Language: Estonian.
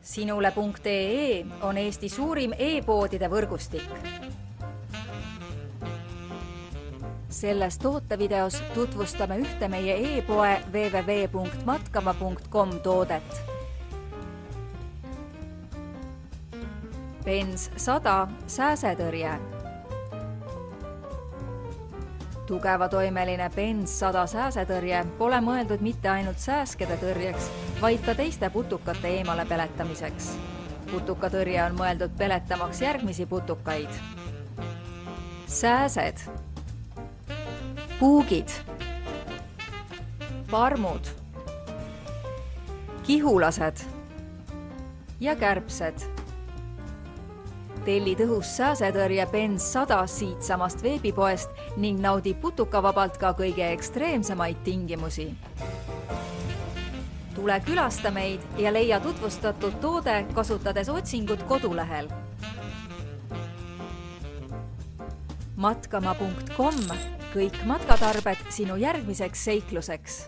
Sinule.ee on Eesti suurim e-poodide võrgustik. Selles tootevideos tutvustame ühte meie e-poe www.matkama.com toodet. Benz 100 sääsetõrje. Tugevatoimeline Benz 100 sääsetõrje pole mõeldud mitte ainult sääskede tõrjeks, vaid ka teiste putukate eemale peletamiseks. Putukatõrje on mõeldud peletamaks järgmisi putukaid. Sääsed, puugid, parmud, kihulased ja kärbsed. Telli tõhus sääsetõrje Benz 100 siitsamast veebipoest ning naudi putukavabalt ka kõige ekstreemsemaid tingimusi. Tule külasta meid ja leia tutvustatud toode kasutades otsingut kodulehel. Matkama.com, kõik matkatarbed sinu järgmiseks seikluseks.